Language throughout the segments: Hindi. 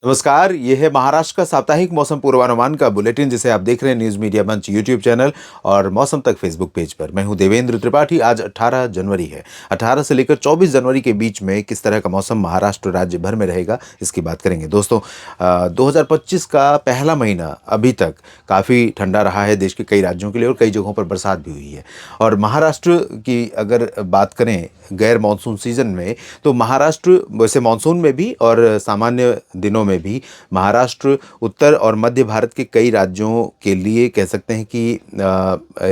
नमस्कार, ये है महाराष्ट्र का साप्ताहिक मौसम पूर्वानुमान का बुलेटिन जिसे आप देख रहे हैं न्यूज़ मीडिया मंच यूट्यूब चैनल और मौसम तक फेसबुक पेज पर। मैं हूं देवेंद्र त्रिपाठी। आज 18 जनवरी है। 18 से लेकर 24 जनवरी के बीच में किस तरह का मौसम महाराष्ट्र राज्य भर में रहेगा इसकी बात करेंगे। दोस्तों 2025 का पहला महीना अभी तक काफ़ी ठंडा रहा है देश के कई राज्यों के लिए और कई जगहों पर बरसात भी हुई है। और महाराष्ट्र की अगर बात करें गैर मानसून सीजन में, तो महाराष्ट्र वैसे मानसून में भी और सामान्य दिनों में भी महाराष्ट्र उत्तर और मध्य भारत के कई राज्यों के लिए कह सकते हैं कि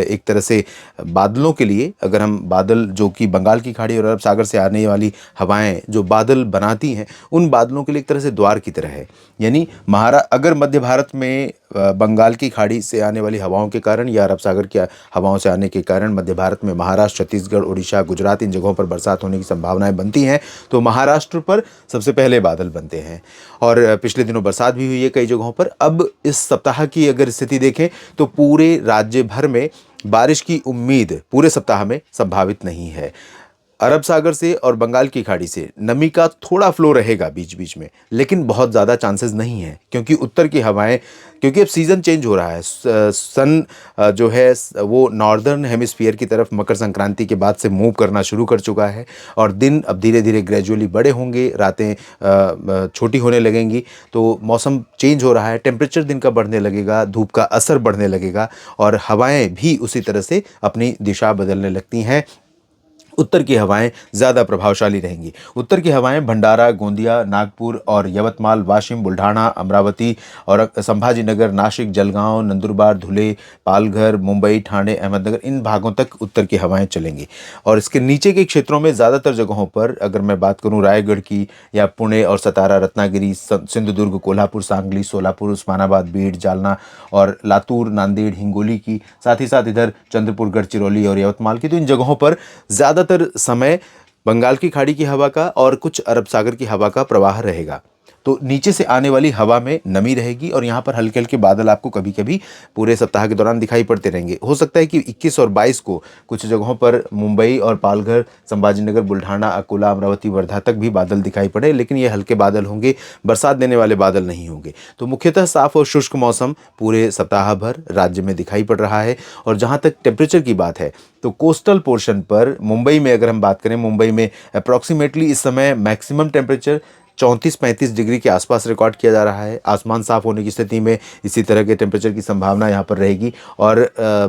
एक तरह से बादलों के लिए, अगर हम बादल जो कि बंगाल की खाड़ी और अरब सागर से आने वाली हवाएं जो बादल बनाती हैं, उन बादलों के लिए एक तरह से द्वार की तरह है। यानी अगर मध्य भारत में बंगाल की खाड़ी से आने वाली हवाओं के कारण या अरब सागर की हवाओं से आने के कारण मध्य भारत में महाराष्ट्र, छत्तीसगढ़, उड़ीसा, गुजरात इन जगहों पर बरसात होने की संभावनाएं बनती हैं, तो महाराष्ट्र पर सबसे पहले बादल बनते हैं। और पिछले दिनों बरसात भी हुई है कई जगहों पर। अब इस सप्ताह की अगर स्थिति देखें तो पूरे राज्य भर में बारिश की उम्मीद पूरे सप्ताह में संभावित नहीं है। अरब सागर से और बंगाल की खाड़ी से नमी का थोड़ा फ्लो रहेगा बीच बीच में, लेकिन बहुत ज़्यादा चांसेस नहीं है क्योंकि उत्तर की हवाएं, क्योंकि अब सीज़न चेंज हो रहा है। सन जो है वो नॉर्दर्न हेमिस्फीयर की तरफ मकर संक्रांति के बाद से मूव करना शुरू कर चुका है और दिन अब धीरे धीरे ग्रेजुअली बड़े होंगे, रातें छोटी होने लगेंगी, तो मौसम चेंज हो रहा है, टेम्परेचर दिन का बढ़ने लगेगा, धूप का असर बढ़ने लगेगा और हवाएं भी उसी तरह से अपनी दिशा बदलने लगती हैं। उत्तर की हवाएं ज़्यादा प्रभावशाली रहेंगी। उत्तर की हवाएं भंडारा, गोंदिया, नागपुर और यवतमाल, वाशिम, बुल्ढाना, अमरावती और संभाजी नगर, नासिक, जलगांव, नंदुरबार, धुले, पालघर, मुंबई, ठाणे, अहमदनगर इन भागों तक उत्तर की हवाएं चलेंगी। और इसके नीचे के क्षेत्रों में ज़्यादातर जगहों पर अगर मैं बात करूं रायगढ़ की या पुणे और सतारा, रत्नागिरी, सिंधुदुर्ग, कोल्हापुर, सांगली, सोलापुर, उस्मानाबाद, बीड, जालना और लातूर, नांदेड़, हिंगोली की, साथ ही साथ इधर चंद्रपुर, गढ़चिरौली और यवतमाल की, तो इन जगहों पर ज़्यादा समय बंगाल की खाड़ी की हवा का और कुछ अरब सागर की हवा का प्रवाह रहेगा। तो नीचे से आने वाली हवा में नमी रहेगी और यहाँ पर हल्के हल्के बादल आपको कभी कभी पूरे सप्ताह के दौरान दिखाई पड़ते रहेंगे। हो सकता है कि 21 और 22 को कुछ जगहों पर मुंबई और पालघर, संभाजीनगर, बुल्ढाना, अकोला, अमरावती, वर्धा तक भी बादल दिखाई पड़े, लेकिन ये हल्के बादल होंगे, बरसात देने वाले बादल नहीं होंगे। तो मुख्यतः साफ और शुष्क मौसम पूरे सप्ताह भर राज्य में दिखाई पड़ रहा है। और जहाँ तक टेम्परेचर की बात है तो कोस्टल पोर्शन पर मुंबई में अगर हम बात करें, मुंबई में अप्रॉक्सीमेटली इस समय मैक्सिमम टेम्परेचर 34-35 डिग्री के आसपास रिकॉर्ड किया जा रहा है। आसमान साफ होने की स्थिति में इसी तरह के टेम्परेचर की संभावना यहाँ पर रहेगी और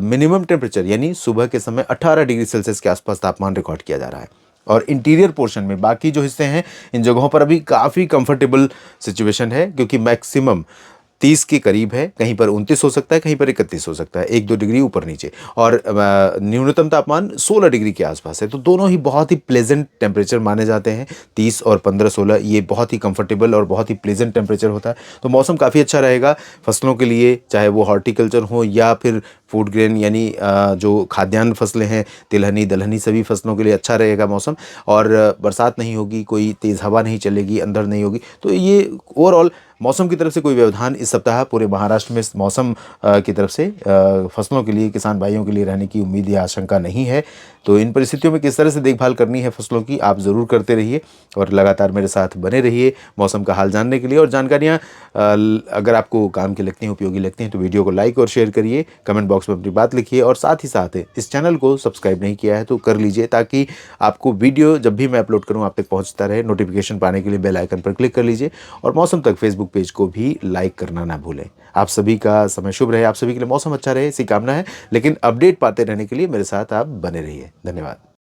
मिनिमम टेम्परेचर यानी सुबह के समय 18 डिग्री सेल्सियस के आसपास तापमान रिकॉर्ड किया जा रहा है। और इंटीरियर पोर्शन में बाकी जो हिस्से हैं इन जगहों पर अभी काफ़ी कंफर्टेबल सिचुएशन है क्योंकि मैक्सिमम 30 के करीब है, कहीं पर 29 हो सकता है, कहीं पर 31 हो सकता है, 1-2 डिग्री ऊपर नीचे। और न्यूनतम तापमान 16 डिग्री के आसपास है। तो दोनों ही बहुत ही प्लेजेंट टेम्परेचर माने जाते हैं। 30 और 15-16 ये बहुत ही कंफर्टेबल और बहुत ही प्लेजेंट टेम्परेचर होता है। तो मौसम काफ़ी अच्छा रहेगा फसलों के लिए, चाहे वो हॉर्टिकल्चर हो या फिर फूड ग्रेन यानी जो खाद्यान्न फसलें हैं, तिलहनी, दलहनी, सभी फसलों के लिए अच्छा रहेगा मौसम। और बरसात नहीं होगी, कोई तेज़ हवा नहीं चलेगी, अंधड़ नहीं होगी। तो ये ओवरऑल मौसम की तरफ से कोई व्यवधान इस सप्ताह पूरे महाराष्ट्र में मौसम की तरफ से फसलों के लिए, किसान भाइयों के लिए रहने की उम्मीद या आशंका नहीं है। तो इन परिस्थितियों में किस तरह से देखभाल करनी है फसलों की, आप ज़रूर करते रहिए और लगातार मेरे साथ बने रहिए मौसम का हाल जानने के लिए। और जानकारियाँ अगर आपको काम की लगती हैं, उपयोगी लगती हैं, तो वीडियो को लाइक और शेयर करिए, कमेंट बॉक्स में अपनी बात लिखिए और साथ ही साथ इस चैनल को सब्सक्राइब नहीं किया है तो कर लीजिए ताकि आपको वीडियो जब भी मैं अपलोड करूँ आप तक पहुँचता रहे। नोटिफिकेशन पाने के लिए बेल आइकन पर क्लिक कर लीजिए और मौसम तक फेसबुक पेज को भी लाइक करना ना भूलें। आप सभी का समय शुभ रहे, आप सभी के लिए मौसम अच्छा रहे, इसी कामना है। लेकिन अपडेट पाते रहने के लिए मेरे साथ आप बने रहिए। धन्यवाद।